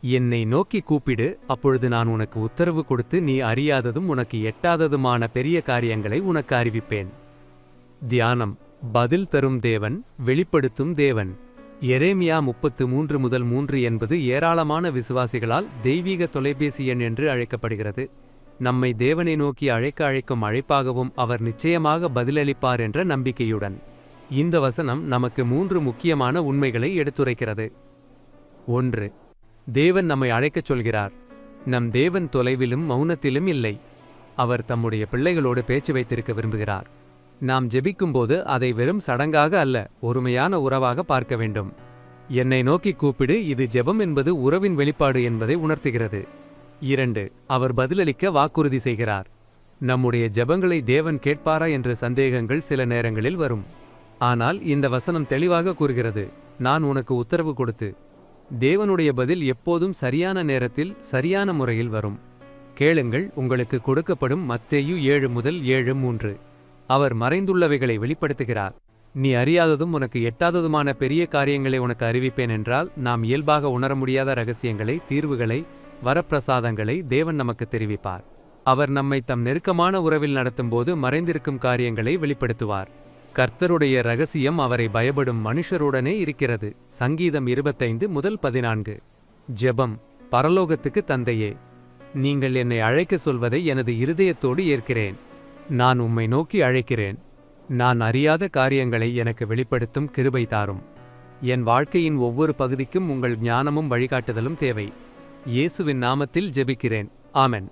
என்னை நோக்கி கூப்பிடு, அப்பொழுது நான் உனக்கு உத்தரவு கொடுத்து நீ அறியாததும் உனக்கு எட்டாததுமான பெரிய காரியங்களை உனக்கு அறிவிப்பேன். தியானம். பதில் தரும் தேவன், வெளிப்படுத்தும் தேவன். எரேமியா 33:3 என்பது ஏராளமான விசுவாசிகளால் தெய்வீக தொலைபேசி எண் என்று அழைக்கப்படுகிறது. நம்மை தேவனை நோக்கி அழைக்கும் அழைப்பாகவும் அவர் நிச்சயமாக பதிலளிப்பார் என்ற நம்பிக்கையுடன். இந்த வசனம் நமக்கு 3 முக்கியமான உண்மைகளை எடுத்துரைக்கிறது. 1. தேவன் நம்மை அழைக்கச் சொல்கிறார். நம் தேவன் தொலைவிலும் மௌனத்திலும் இல்லை. அவர் தம்முடைய பிள்ளைகளோடு பேச்சு வைத்திருக்க விரும்புகிறார். நாம் ஜெபிக்கும்போது அதை வெறும் சடங்காக அல்ல, ஒருமையான உறவாக பார்க்க வேண்டும். என்னை நோக்கி கூப்பிடு, இது ஜெபம் என்பது உறவின் வெளிப்பாடு என்பதை உணர்த்துகிறது. 2. அவர் பதிலளிக்க வாக்குறுதி செய்கிறார். நம்முடைய ஜெபங்களை தேவன் கேட்பாரா என்ற சந்தேகங்கள் சில நேரங்களில் வரும். ஆனால் இந்த வசனம் தெளிவாக கூறுகிறது, நான் உனக்கு உத்தரவு கொடுத்து. தேவனுடைய பதில் எப்போதும் சரியான நேரத்தில் சரியான முறையில் வரும். கேளுங்கள், உங்களுக்கு கொடுக்கப்படும். மத்தேயு 7:7-3. அவர் மறைந்துள்ளவைகளை வெளிப்படுத்துகிறார். நீ அறியாததும் உனக்கு எட்டாததுமான பெரிய காரியங்களை உனக்கு அறிவிப்பேன் என்றால், நாம் இயல்பாக உணர முடியாத ரகசியங்களை, தீர்வுகளை, வரப்பிரசாதங்களை தேவன் நமக்கு தெரிவிப்பார். அவர் நம்மை தம் நெருக்கமான உறவில் நடத்தும்போது மறைந்திருக்கும் காரியங்களை வெளிப்படுத்துவார். கர்த்தருடைய ரகசியம் அவரை பயப்படும் மனுஷருடனே இருக்கிறது. சங்கீதம் 25:14. ஜெபம். பரலோகத்துக்கு தந்தையே, நீங்கள் என்னை அழைக்க சொல்வதை எனது இருதயத்தோடு ஏற்கிறேன். நான் உம்மை நோக்கி அழைக்கிறேன். நான் அறியாத காரியங்களை எனக்கு வெளிப்படுத்தும் கிருபை தாரும். என் வாழ்க்கையின் ஒவ்வொரு பகுதிக்கும் உங்கள் ஞானமும் வழிகாட்டுதலும் தேவை. இயேசுவின் நாமத்தில் ஜெபிக்கிறேன். ஆமென்.